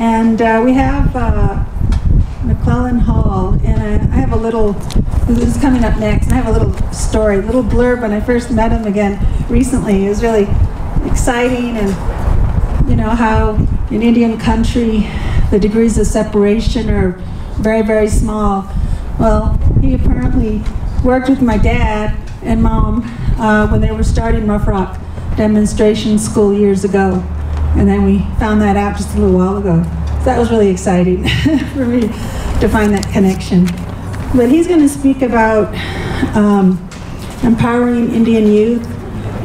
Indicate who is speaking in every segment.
Speaker 1: And we have McClellan Hall, and I have a little, this is coming up next, I have a little story, a little blurb. When I first met him again recently, it was really exciting, and you know how in Indian country the degrees of separation are very, very small. Well, he apparently worked with my dad and mom when they were starting Rough Rock demonstration school years ago, and then we found that out just a little while ago. So that was really exciting for me to find that connection. But he's going to speak about empowering Indian youth,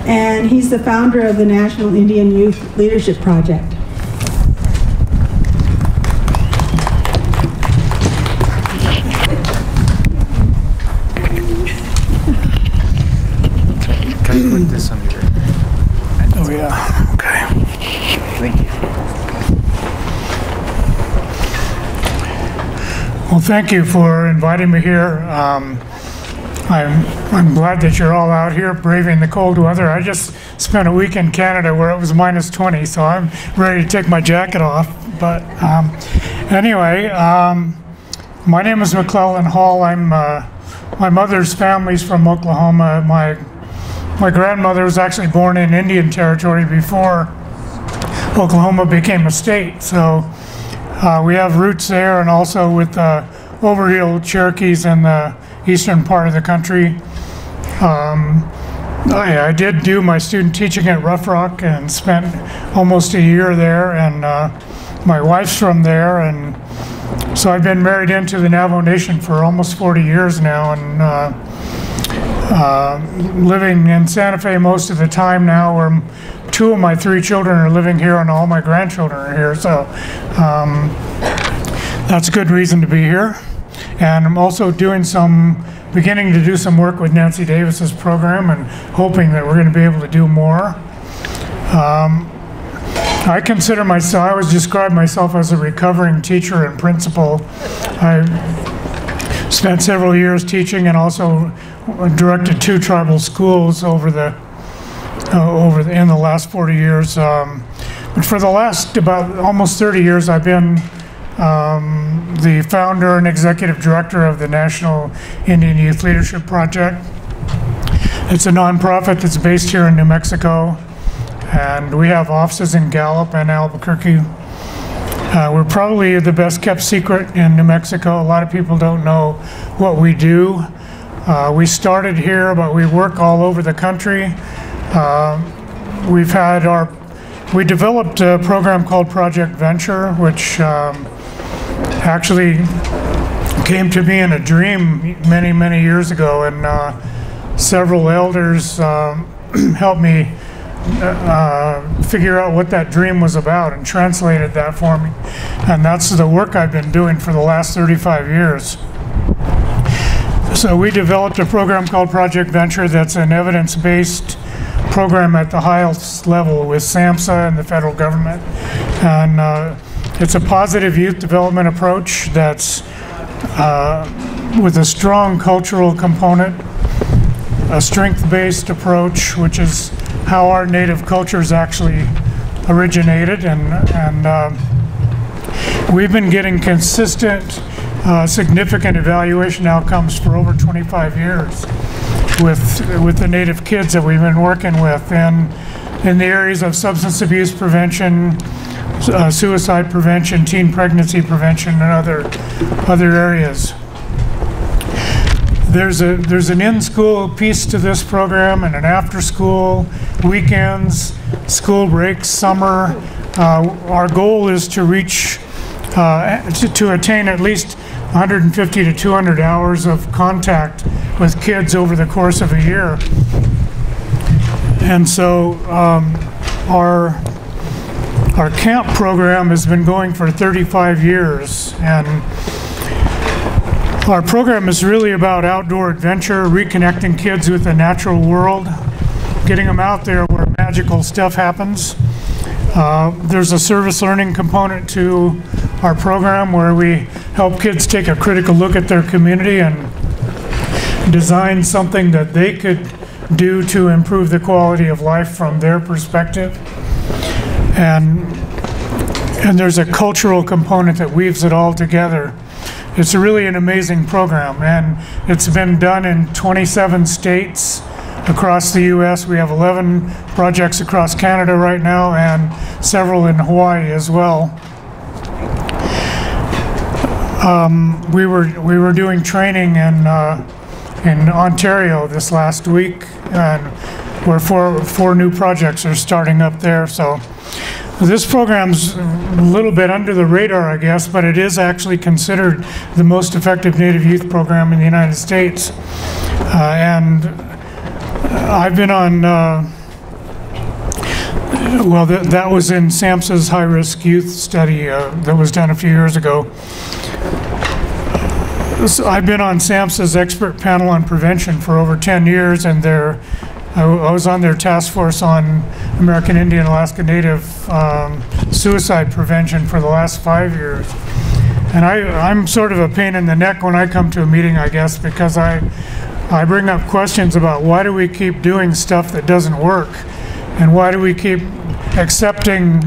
Speaker 1: and he's the founder of the National Indian Youth Leadership Project.
Speaker 2: Can you put this on your...
Speaker 3: Oh yeah, okay.
Speaker 2: Thank you.
Speaker 3: Well, thank you for inviting me here. I'm glad that you're all out here braving the cold weather. I just spent a week in Canada where it was minus 20, so I'm ready to take my jacket off. But anyway, my name is McClellan Hall. My mother's family's from Oklahoma. My grandmother was actually born in Indian Territory before Oklahoma became a state. So we have roots there, and also with Overhill Cherokees in the eastern part of the country. I did do my student teaching at Rough Rock and spent almost a year there, and my wife's from there, and so I've been married into the Navajo Nation for almost 40 years now, and living in Santa Fe most of the time now, where 2 of my 3 children are living here and all my grandchildren are here, so that's a good reason to be here. And I'm also beginning to do some work with Nancy Davis's program, and hoping that we're going to be able to do more. I consider myself, I always describe myself as a recovering teacher and principal. I spent several years teaching and also directed 2 tribal schools in the last 40 years. But for the last about almost 30 years, I've been the founder and executive director of the National Indian Youth Leadership Project. It's a nonprofit that's based here in New Mexico, and we have offices in Gallup and Albuquerque. We're probably the best kept secret in New Mexico. A lot of people don't know what we do. We started here, but we work all over the country. We developed a program called Project Venture, which actually came to me in a dream many, many years ago, and several elders helped me figure out what that dream was about and translated that for me. And that's the work I've been doing for the last 35 years. So we developed a program called Project Venture that's an evidence-based program at the highest level with SAMHSA and the federal government. And it's a positive youth development approach that's with a strong cultural component, a strength-based approach, which is how our native cultures actually originated, and we've been getting consistent, significant evaluation outcomes for over 25 years with the native kids that we've been working with in the areas of substance abuse prevention, suicide prevention, teen pregnancy prevention, and other areas. There's an in-school piece to this program, and an after-school, weekends, school breaks, summer. Our goal is to reach, to attain at least 150 to 200 hours of contact with kids over the course of a year. And so our camp program has been going for 35 years, and our program is really about outdoor adventure, reconnecting kids with the natural world, getting them out there where magical stuff happens. There's a service learning component to our program where we help kids take a critical look at their community and design something that they could do to improve the quality of life from their perspective. And and there's a cultural component that weaves it all together. It's really an amazing program, and it's been done in 27 states across the U.S. We have 11 projects across Canada right now, and several in Hawaii as well. We were doing training in Ontario this last week, and where four new projects are starting up there. So this program's a little bit under the radar, I guess, but it is actually considered the most effective Native youth program in the United States. And I've been on, well, that was in SAMHSA's high-risk youth study that was done a few years ago. So I've been on SAMHSA's expert panel on prevention for over 10 years, and I was on their task force on American Indian Alaska Native suicide prevention for the last 5 years. And I'm sort of a pain in the neck when I come to a meeting, I guess, because I bring up questions about why do we keep doing stuff that doesn't work, and why do we keep accepting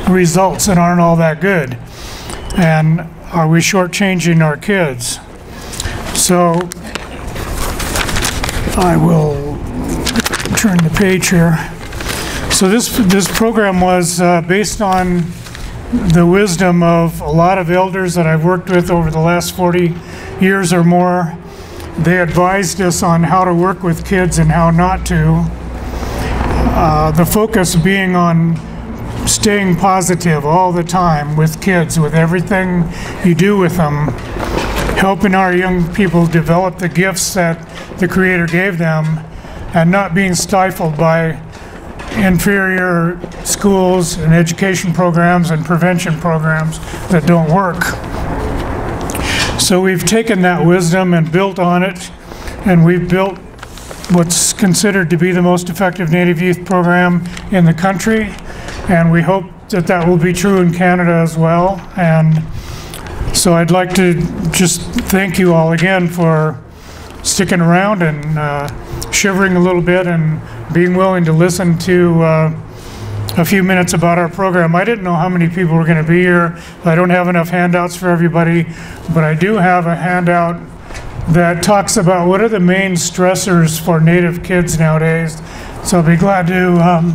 Speaker 3: results that aren't all that good, and are we shortchanging our kids? So I will turn the page here. So this program was based on the wisdom of a lot of elders that I've worked with over the last 40 years or more. They advised us on how to work with kids and how not to. The focus being on staying positive all the time with kids, with everything you do with them, helping our young people develop the gifts that the Creator gave them, and not being stifled by inferior schools and education programs and prevention programs that don't work. So we've taken that wisdom and built on it, and we've built what's considered to be the most effective Native youth program in the country, and we hope that that will be true in Canada as well. And so I'd like to just thank you all again for sticking around and shivering a little bit and being willing to listen to a few minutes about our program. I didn't know how many people were going to be here. I don't have enough handouts for everybody, but I do have a handout that talks about what are the main stressors for Native kids nowadays. So I'll be glad to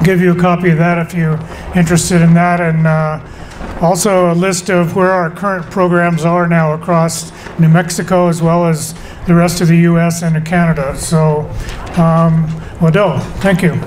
Speaker 3: give you a copy of that if you're interested in that, and also a list of where our current programs are now across New Mexico as well as the rest of the US and Canada. So, Waddell, thank you.